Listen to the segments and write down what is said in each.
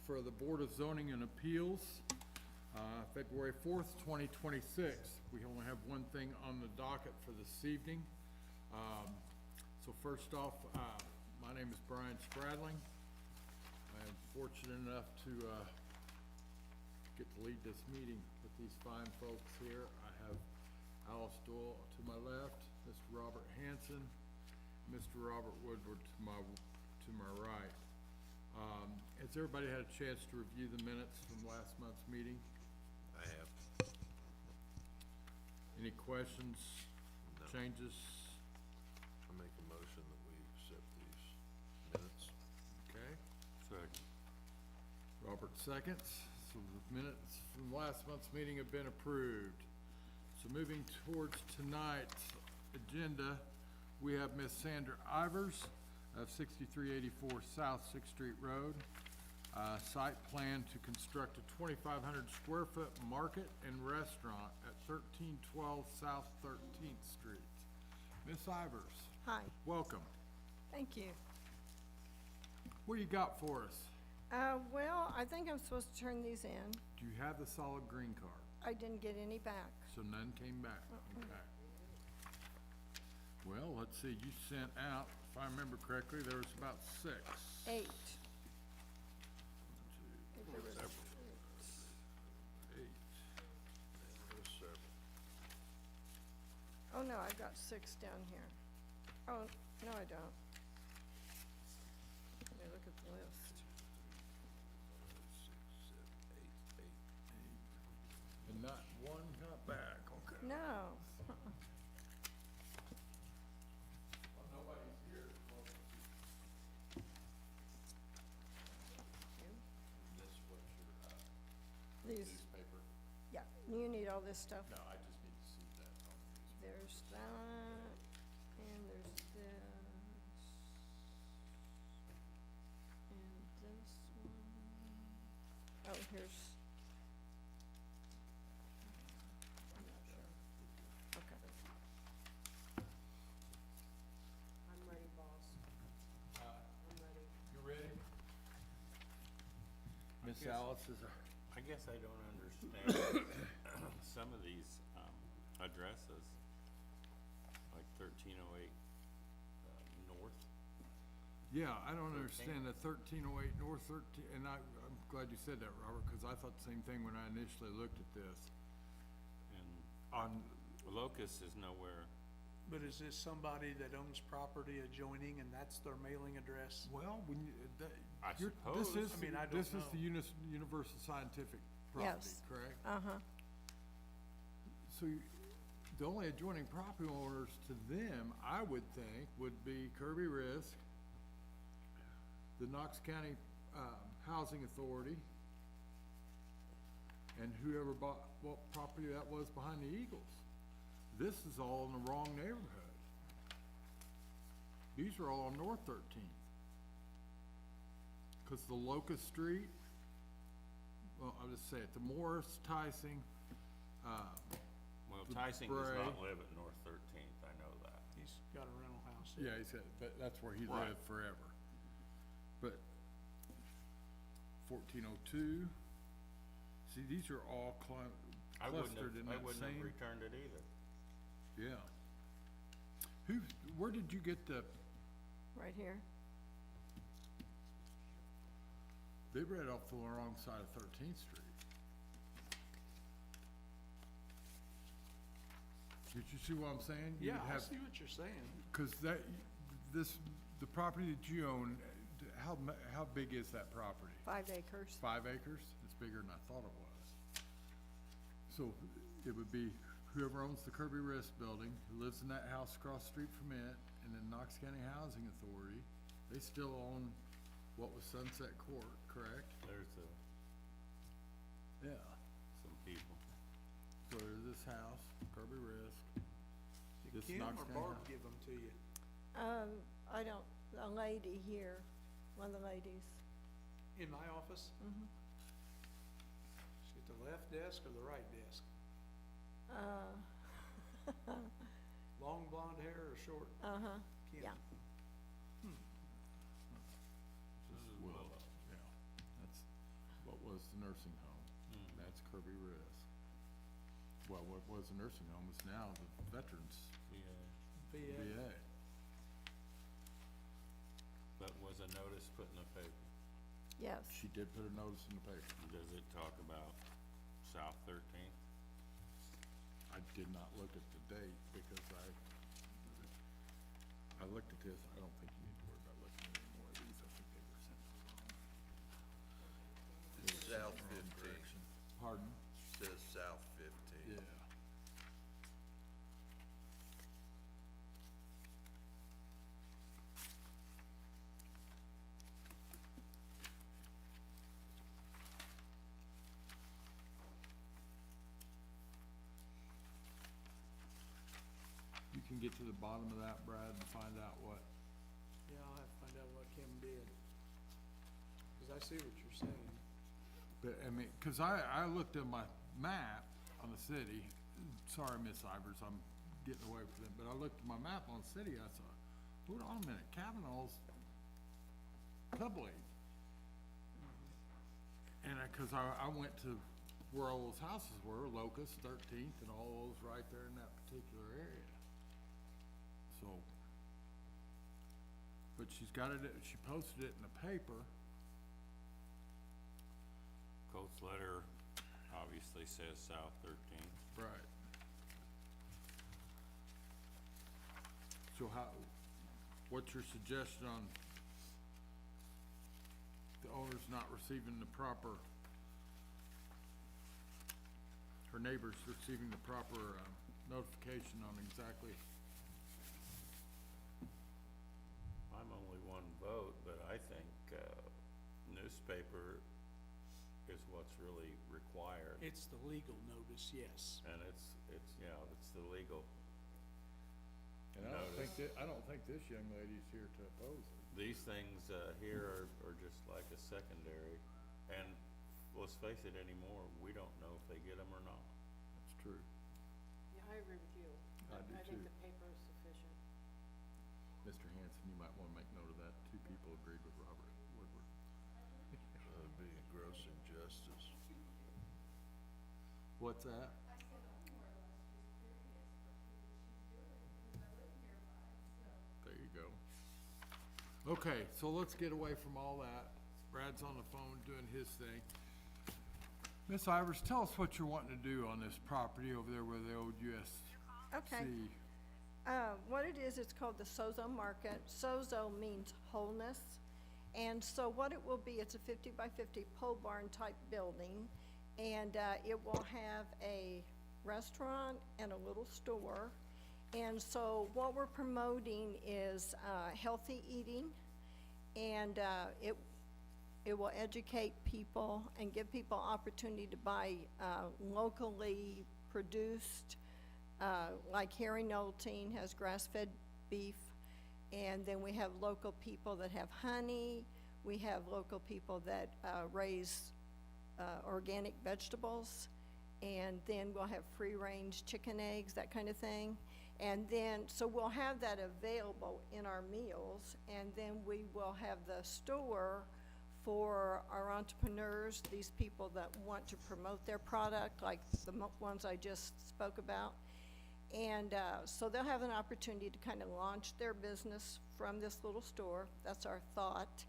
for the Board of Zoning and Appeals, February 4th, 2026. We only have one thing on the docket for this evening. So first off, my name is Brian Spradling. I am fortunate enough to get to lead this meeting with these fine folks here. I have Alice Doyle to my left, Mr. Robert Hanson, Mr. Robert Woodward to my right. Has everybody had a chance to review the minutes from last month's meeting? I have. Any questions, No. changes? I make a motion that we accept these minutes. Okay, Second. Robert seconds. So the minutes from last month's meeting have been approved. So moving towards tonight's agenda, we have Miss Sandra Ivers of 6384 South 6th Street Road. Site plan to construct a 2,500 square foot market and restaurant at 1312 South 13th Street. Miss Ivers, Hi, welcome. thank you. What do you got for us? Well, I think I'm supposed to turn these in. Do you have the solid green card? I didn't get any back. So none came back, okay. Well, let's see, you sent out, if I remember correctly, there was about 6. 8. 1, 2, There was 8. There's several. Oh, no, I've got 6 down here. Oh, no, I don't. Let me look at the list. 5, 6, 7, 8, 8. And not one got back, okay. No. Well, nobody's here. This what your These, newspaper? yeah, you need all this stuff. No, I just need to see that on the newspaper. There's that, and there's this. And this one. Oh, here's. I'm not sure. Okay. I'm ready, boss. I'm ready. You ready? Miss Yes. Alice is, I guess I don't understand some of these addresses, like 1308 North. yeah, I don't 13. understand the 1308 North 13, and I'm glad you said that, Robert, because I thought the same thing when I initially looked at this. And On, Locust is nowhere. But is this somebody that owns property adjoining and that's their mailing address? well, when you, I this suppose. is, I mean, I this don't is the Universal Scientific property, Yes. correct? Uh-huh. So the only adjoining property owners to them, I would think, would be Kirby Risk, the Knox County, Housing Authority, and whoever bought what property that was behind the Eagles. This is all in the wrong neighborhood. These are all on North 13th. Cause the Locust Street, well, I'll just say it, the Morris, Tyson, Well, the Tyson does Bray. not live at North 13th, I know that. He's got a rental house. yeah, he said, but that's where he Right. lived forever. But 1402, see, these are all I wouldn't clustered in have, I that wouldn't have same, returned it either. yeah. Where did you get the, Right here. they read off the wrong side of 13th Street. Did you see what I'm saying? You Yeah, would I have- see what you're saying. Cause the property that you own, how big is that property? 5 acres. 5 acres? It's bigger than I thought it was. So it would be whoever owns the Kirby Risk building, who lives in that house across the street from it, and then Knox County Housing Authority, they still own what was Sunset Court, correct? There's Yeah. some people. So there's this house, Kirby Risk. Did This Kim Knox or County Barb house. give them to you? I don't, a lady here, one of the ladies. In my office? Mhm. Is it the left desk or the right desk? Long blonde hair or short? Uh-huh, Kim? yeah. This is Willow, yeah. That's, the nursing home. That's Kirby Riz. Well, what was the nursing home is now the Veterans Yeah, VA. but was a notice put in the paper? Yes. She did put a notice in the paper. Does it talk about South 13th? I did not look at the date because I looked at this. I don't think you need to worry about looking at any more of these. I think they were sent to the wrong. They were sent South in the wrong 15th. direction. Pardon? Says South 15. Yeah. You can get to the bottom of that, Brad, and find out what, Yeah, I'll have to find out what Kim did. Cause I see what you're saying. but, I mean, cause I looked at my map on the city. Sorry, Miss Ivers, I'm getting away from it, but I looked at my map on the city, I saw, hold on a minute, Kavanaugh's Club-League. And cause I went to where all those houses were, Locust, 13th, and all those right there in that particular area. So, but she's got it, she posted it in the paper. Colt's letter obviously says South 13th. Right. So how, what's your suggestion on the owner's not receiving the proper, her neighbors receiving the proper, notification on exactly? I'm only one vote, but I think, newspaper is what's really required. It's the legal notice, yes. And it's, it's the legal. And I don't think this young lady's here to oppose it. These things, here are just like a secondary, and let's face it anymore, we don't know if they get them or not. That's true. Yeah, I agree with you. I do think too. the paper is sufficient. Mr. Hanson, you might wanna make note of that. Two people agreed with Robert Woodward. That'd be a gross injustice. What's that? I said, I'm more or less just curious what she's doing, because I live nearby, so. There you go. Okay, so let's get away from all that. Brad's on the phone doing his thing. Miss Ivers, tell us what you're wanting to do on this property over there where the old USC. Okay. What it is, it's called the Sozo Market. Sozo means wholeness. And so what it will be, it's a 50 by 50 pole barn type building. And it will have a restaurant and a little store. And so what we're promoting is healthy eating. And it will educate people and give people opportunity to buy locally produced, like Harry Nolting has grass-fed beef, and then we have local people that have honey, we have local people that raise organic vegetables, and then we'll have free-range chicken eggs, that kind of thing. And then, so we'll have that available in our meals, and then we will have the store for our entrepreneurs, these people that want to promote their product, like the ones I just spoke about. And so they'll have an opportunity to kind of launch their business from this little store. That's our thought.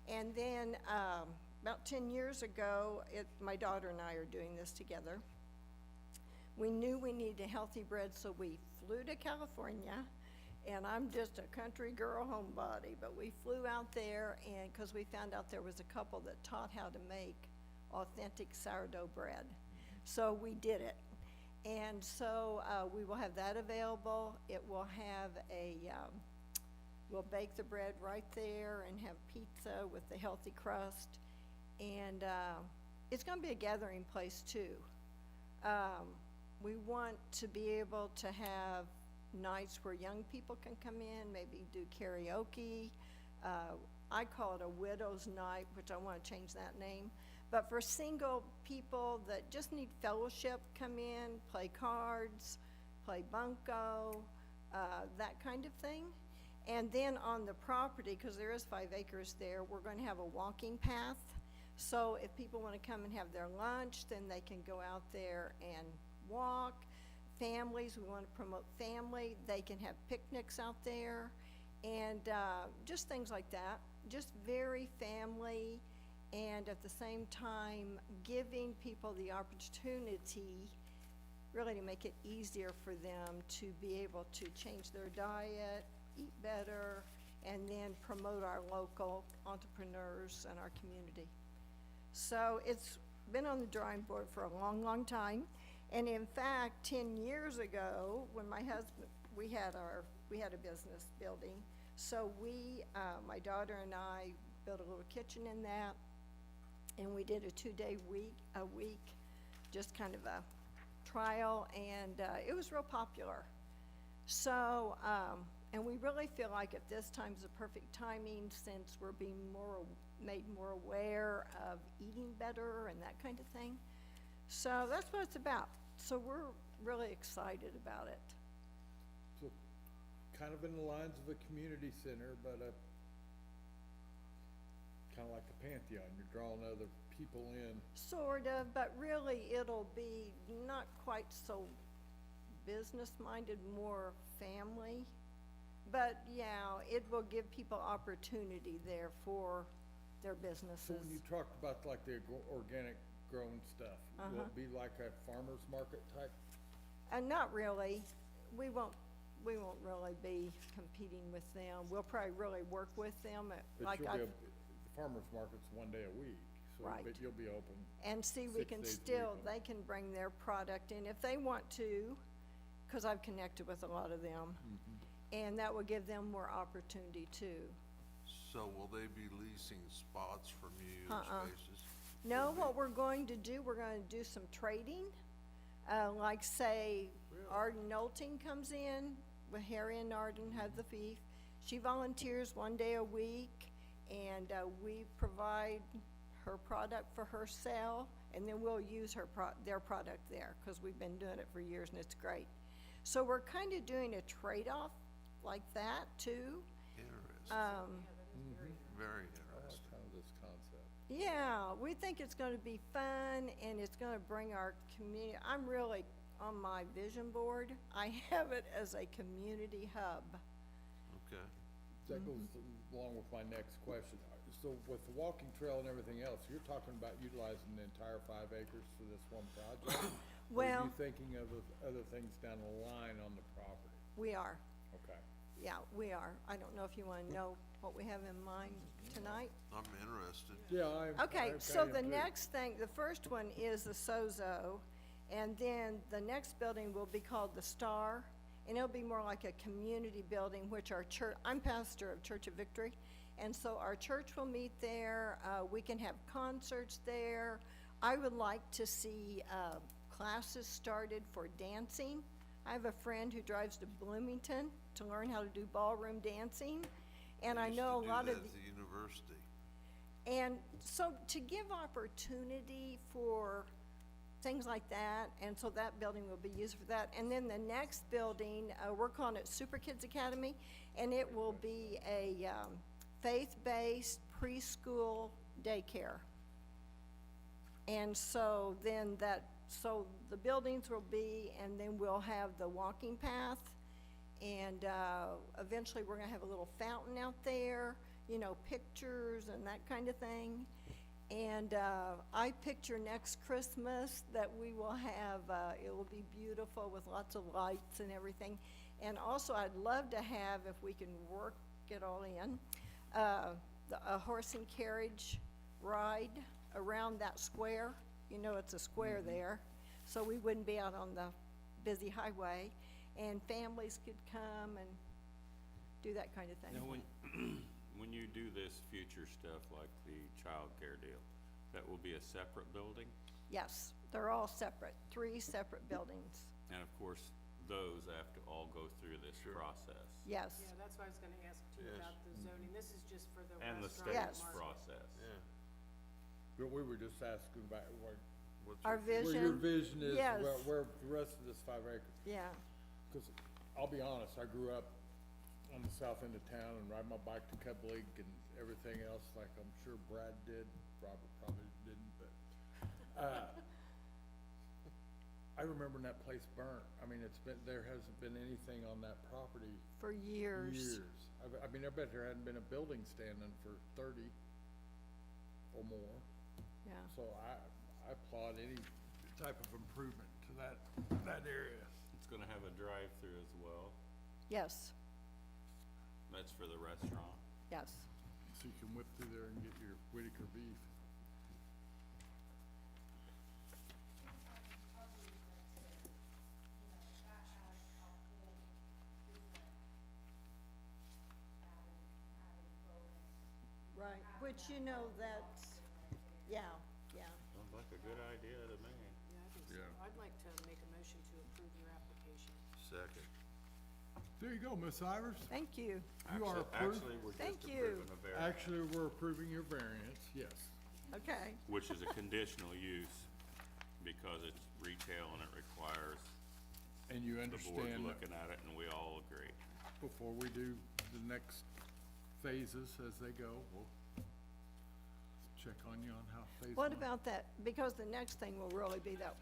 And then about 10 years ago, my daughter and I are doing this together. We knew we needed healthy bread, so we flew to California. And I'm just a country girl homebody, but we flew out there, and because we found out there was a couple that taught how to make authentic sourdough bread. So we did it. And so we will have that available. It will have we'll bake the bread right there and have pizza with the healthy crust. And it's gonna be a gathering place too. We want to be able to have nights where young people can come in, maybe do karaoke. I call it a widow's night, which I want to change that name. But for single people that just need fellowship, come in, play cards, play bunco, that kind of thing. And then on the property, because there is 5 acres there, we're going to have a walking path. So if people wanna come and have their lunch, then they can go out there and walk. Families, we wanna promote family, they can have picnics out there, and, just things like that. Just very family, and at the same time, giving people the opportunity really to make it easier for them to be able to change their diet, eat better, and then promote our local entrepreneurs and our community. So it's been on the drawing board for a long, long time. And in fact, 10 years ago, when my husband, we had a business building. So my daughter and I built a little kitchen in that, and we did a 2-day a week, just kind of a trial, and it was real popular. So, and we really feel like at this time is the perfect timing, since we're being made more aware of eating better and that kind of thing. So that's what it's about. So we're really excited about it. So, kind of in the lines of a community center, but kinda like a Pantheon, you're drawing other people in. Sort of, but really it'll be not quite so business-minded, more family. But yeah, it will give people opportunity there for their businesses. So when you talked about like the organic grown stuff, will it be like a farmer's market type? Not really. We won't really be competing with them. We'll probably really work with them, But like you'll I, be, the farmer's market's one day a week, so, Right. but you'll be open. and see, we 6 can days a still, week. they can bring their product in if they want to, cause I've connected with a lot of them. And that will give them more opportunity too. So will they be leasing spots from you, spaces? No, what we're going to do, we're gonna do some trading. Like say, Arden Knowlton comes in, with Harry and Arden have the beef. She volunteers 1 day a week, and, we provide her product for her sale, and then we'll use their product there, cause we've been doing it for years and it's great. So we're kinda doing a trade-off like that too. Interesting, very I like interesting. kind of this concept. Yeah, we think it's gonna be fun, and it's gonna bring our community, I'm really, on my vision board, I have it as a community hub. Okay. That goes along with my next question. So with the walking trail and everything else, you're talking about utilizing the entire 5 acres for this one project? Or are Well, you thinking of other things down the line on the property? we are, Okay. yeah, we are. I don't know if you wanna know what we have in mind tonight? I'm interested. Yeah, I. Okay, I so kinda the am too. next thing, the first one is the Sozo, and then the next building will be called the Star, and it'll be more like a community building, which our church, I'm pastor of Church of Victory, and so our church will meet there, we can have concerts there. I would like to see, classes started for dancing. I have a friend who drives to Bloomington to learn how to do ballroom dancing, and I know a lot of Used to do that at the university. and so to give opportunity for things like that, and so that building will be used for that. And then the next building, we're calling it Super Kids Academy, and it will be a faith-based preschool daycare. And so then so the buildings will be, and then we'll have the walking path, and eventually we're gonna have a little fountain out there, you know, pictures and that kind of thing. And I picture next Christmas that we will have, it will be beautiful with lots of lights and everything. And also, I'd love to have, if we can work it all in, a horse and carriage ride around that square. You know, it's a square there, so we wouldn't be out on the busy highway, and families could come and do that kind of thing. Now, when you do this future stuff like the childcare deal, that will be a separate building? Yes, they're all separate, 3 separate buildings. And of course, those have to all go through this process. Yes, Yeah, that's what I was gonna ask too Yes. about the zoning. This is just for the And the restaurant state's Yes. market. process. Yeah. But we were just asking about What's our your- where your vision, vision is, Yes. where the rest of this 5 acres. yeah, Because I'll be honest, I grew up on the south end of town and ride my bike to Cub League and everything else, like I'm sure Brad did, Robert probably didn't, but, I remember when that place burnt. I mean, there hasn't been anything on that property For years. years. I mean, I bet there hadn't been a building standing for 30 or more. Yeah. So I applaud any type of improvement to that area. It's gonna have a drive-through as well. Yes, That's for the restaurant. yes. So you can whip through there and get your Whitaker beef. Right, which you know that's, yeah, yeah. Sounds like a good idea to me. Yeah, I think so. Yeah. I'd like to make a motion to approve your application. Second. There you go, Miss Ivers. Thank you. You are approved. Actually, we're Thank just you. approving a variance, Actually, we're approving your variance, yes. Okay, which is a conditional use because it's retail and it requires And you the board understand that looking at it, and we all agree. before we do the next phases as they go, we'll check on you on how phase what one- about that, because the next thing will really be that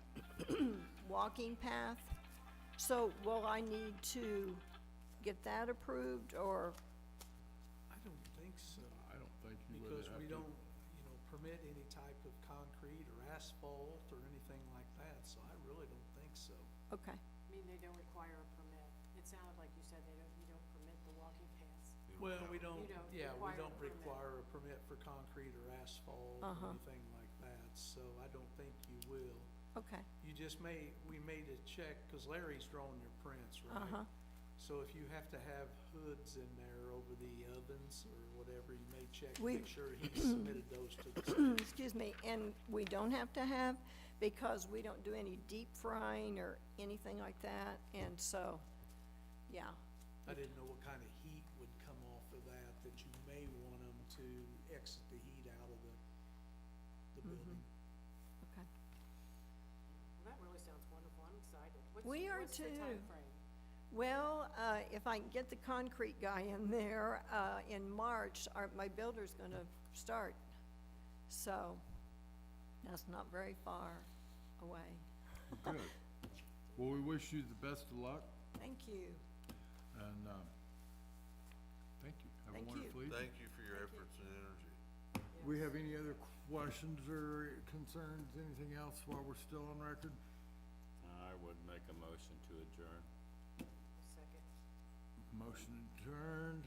walking path. So will I need to get that approved, or, I don't think so, I don't think you would because have we to. don't, permit any type of concrete or asphalt or anything like that, so I really don't think so. okay, I mean, they don't require a permit. It sounded like you said you don't permit the walking paths. Well, we don't, You don't yeah, we require don't a permit. require a permit for concrete or asphalt or Uh-huh. anything like that, so I don't think you will. okay, You just we made a check, cause Larry's drawn your prints, right? uh-huh, So if you have to have hoods in there over the ovens or whatever, you may check, We- make sure he submitted those to the state. excuse me, and we don't have to have, because we don't do any deep frying or anything like that, and so, yeah, I didn't know what kind of heat would come off of that you may want them to exit the heat out of the building. okay. Well, that really sounds wonderful. I'm excited. We are What's the too. timeframe? Well, if I can get the concrete guy in there, in March, my builder's gonna start. So, that's not very far away. Good. Well, we wish you the best of luck, Thank you. and, thank you. Have a Thank you. wonderful evening. Thank you for your efforts and energy. We have any other questions or concerns, anything else while we're still on record? I would make a motion to adjourn. Second. Motion adjourned.